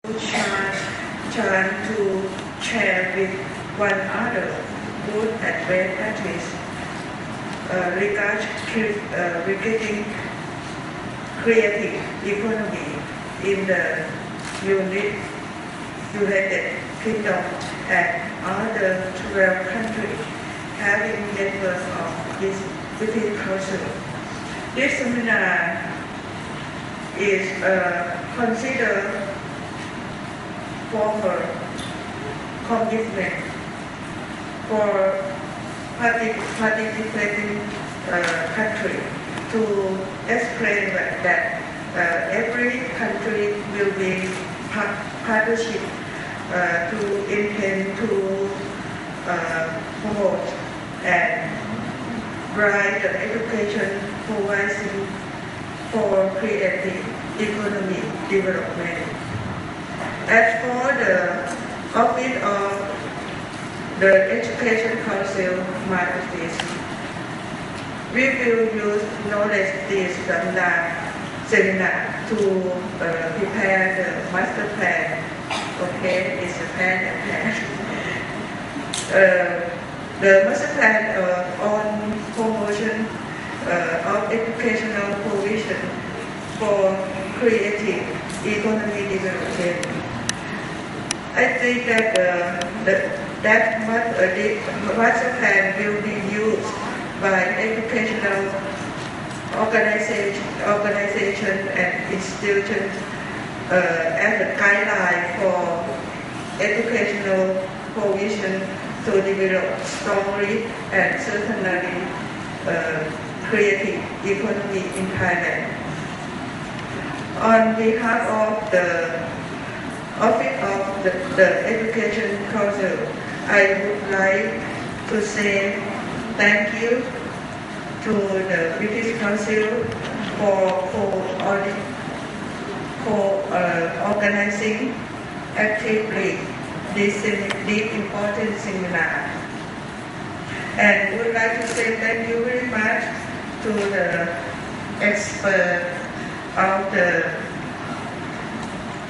chance to share with one another good and bad practice regarding creative economy in the United Kingdom and other 12 countries having networks of this British culture. This seminar is considered formal commitment for participating country to explain that every country will be partnership to intend to promote and drive the education providing for creative economy development. As for the Office of the Education Council Matters, we will use knowledge this seminar to prepare the master plan. Okay, it's a plan. The master plan on promotion of educational provision for creative economy development. I think that that master plan will be used by educational organization and institutions as a guideline for educational provision to develop strongly and certainly creative economy in Thailand. On behalf of the Office of the Education Council, I would like to say thank you to the British Council for organizing actively this important seminar. And would like to say thank you very much to the experts of the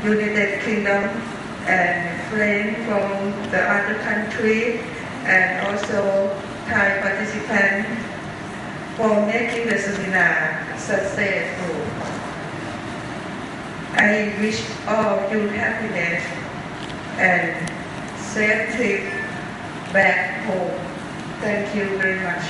United Kingdom and friends from the other country and also Thai participants for making the seminar successful. I wish all you happiness and safe trip back home. Thank you very much.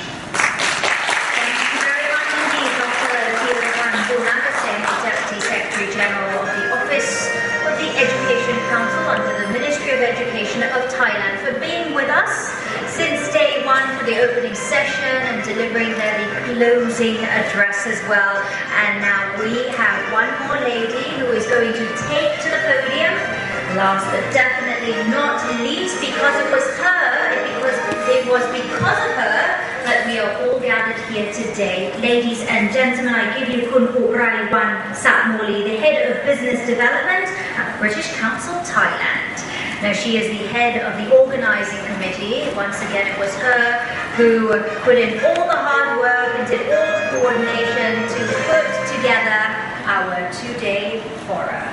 Thank you very much indeed, Dr.Cherapan, Poonnakaseam, Deputy Secretary General of the Office of the Education Council under the Ministry of Education of Thailand, for being with us since day one for the opening session and delivering the closing address as well. And now we have one more lady who is going to take to the podium. Last but definitely not least, because it was because of her that we are all gathered here today. Ladies and gentlemen, I give you Kun Uraiwan Samolee, the Head of Business Development at the British Council Thailand. Now, she is the head of the organising committee. Once again, it was her who put in all the hard work and did all the coordination to put together our two-day forum.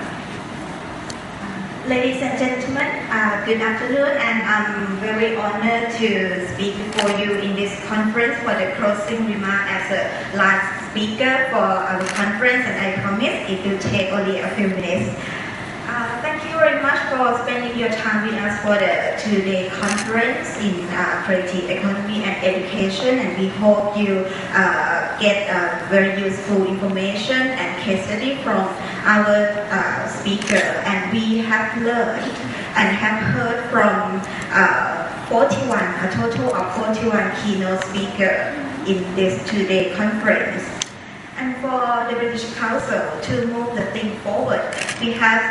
Ladies and gentlemen, good afternoon, and I'm very honored to speak before you in this conference for the closing remark as a last speaker for our conference, and I promise it will take only a few minutes. Thank you very much for spending your time with us for the two-day conference in creative economy and education, and we hope you get very useful information and case study from our speaker. And we have learned and have heard from 41, a total of 41 keynote speakers in this two-day conference. And for the British Council to move the thing forward, we have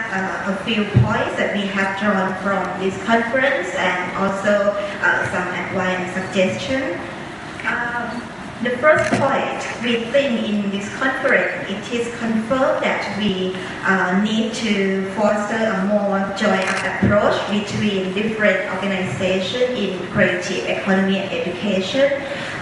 a few points that we have drawn from this conference and also some advice and suggestions. The first point, we think in this conference, it is confirmed that we need to foster a more joint approach between different organizations in creative economy and education,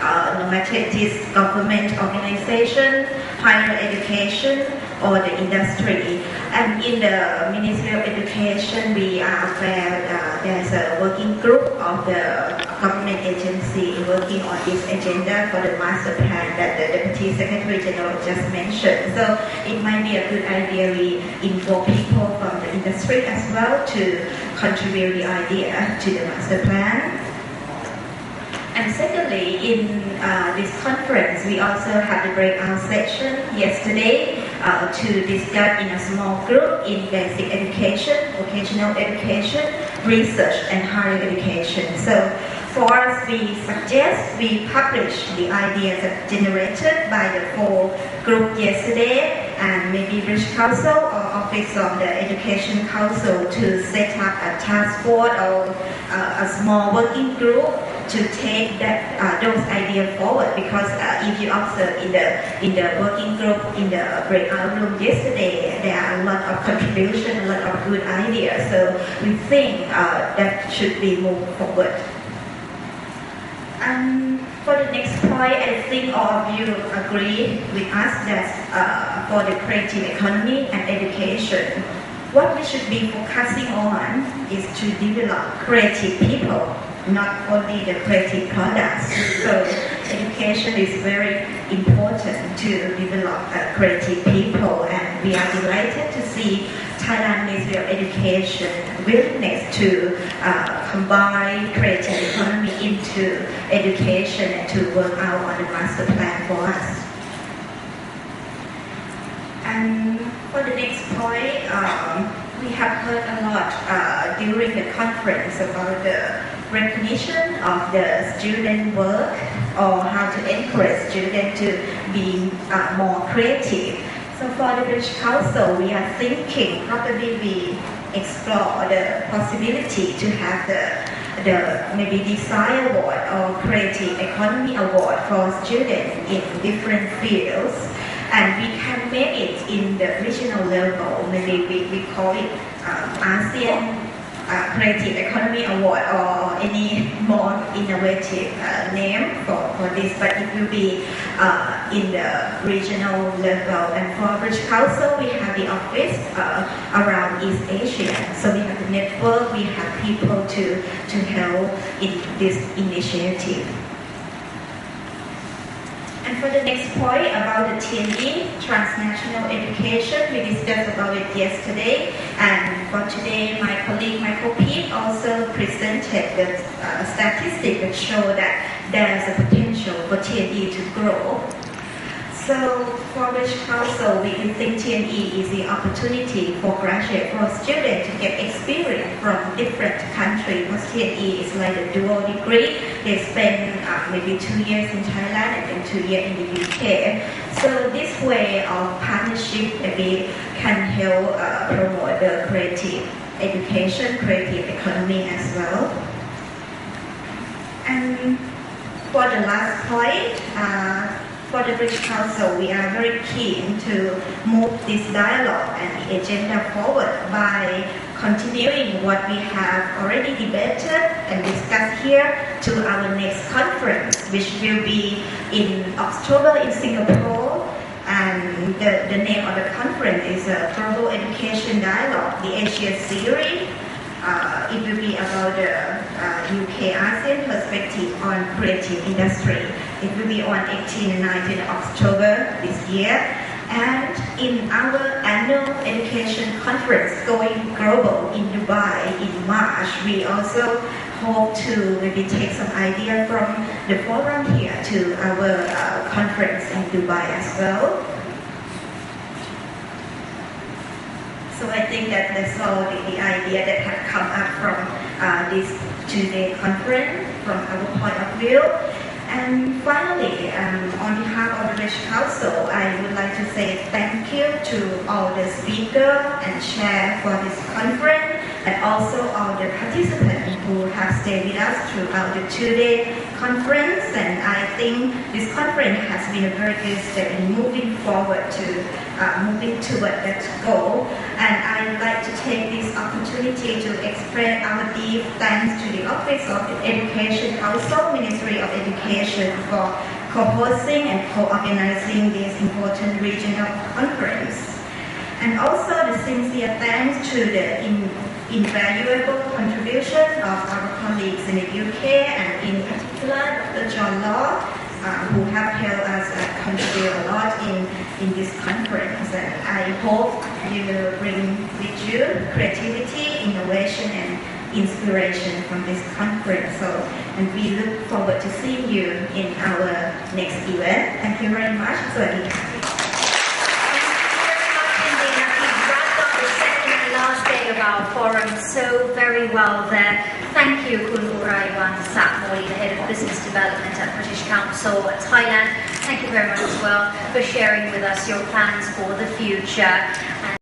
no matter it is government organization, higher education, all the industry. And in the Ministry of Education, we are aware there's a working group of the government agency working on this agenda for the master plan that the Deputy Secretary General just mentioned. So it might be a good idea we involve people from the industry as well to contribute the idea to the master plan. And secondly, in this conference, we also had a breakout session yesterday to discuss in a small group in basic education, vocational education, research, and higher education. So for us, we suggest we publish the ideas that generated by the 4 group yesterday, and maybe British Council or Office of the Education Council to set up a task force or a small working group to take those ideas forward, because if you observe in the working group in the breakout room yesterday, there are a lot of contribution, a lot of good ideas. So we think that should be moved forward. For the next point, I think all of you agree with us that for the creative economy and education, what we should be focusing on is to develop creative people, not only the creative products. So education is very important to develop creative people, and we are delighted to see Thailand Ministry of Education willingness to combine creative economy into education and to work out on the master plan for us. And for the next point, we have heard a lot during the conference about the recognition of the student work, or how to encourage students to be more creative. So for the British Council, we are thinking probably we explore the possibility to have the maybe design award or creative economy award for students in different fields, and we can make it in the regional level. Maybe we call it ASEAN Creative Economy Award or any more innovative name for this, but it will be in the regional level. And for British Council, we have the office around East Asia, so we have the network, we have people to help in this initiative. And for the next point about the TNE, transnational education, we discussed about it yesterday. And for today, my colleague Michael Peet also presented the statistics that show that there is a potential for TNE to grow. So for British Council, we think TNE is the opportunity for graduate, for students to get experience from different countries, because TNE is like a dual degree. They spend maybe 2 years in Thailand and then 2 years in the UK. So this way of partnership maybe can help promote the creative education, creative economy as well. And for the last point, for the British Council, we are very keen to move this dialogue and the agenda forward by continuing what we have already debated and discussed here to our next conference, which will be in October in Singapore. And the name of the conference is Global Education Dialogue, the Asia Series. It will be about the UK ASEAN perspective on creative industry. It will be on 18 and 19 October this year. And in our annual education conference going global in Dubai in March, we also hope to maybe take some idea from the forum here to our conference in Dubai as well. So I think that that's all the idea that have come up from this 2-day conference from our point of view. And finally, on behalf of the British Council, I would like to say thank you to all the speakers and chair for this conference, and also all the participants who have stayed with us throughout the 2-day conference. And I think this conference has been a very good step in moving forward to moving toward that goal. And I'd like to take this opportunity to express our deep thanks to the Office of the Education Council, Ministry of Education, for co-hosting and co-organizing this important regional conference. And also the sincere thanks to the invaluable contributions of our colleagues in the UK and in particular Dr. John Law, who have helped us contribute a lot in this conference. And I hope you bring with you creativity, innovation, and inspiration from this conference. And we look forward to seeing you in our next event. Thank you very much. สวัสดีค่ะ of our forum so very well there. Thank you, Kun Uraiwan Samolee, the Head of Business Development at British Council Thailand. Thank you very much as well for sharing with us your plans for the future.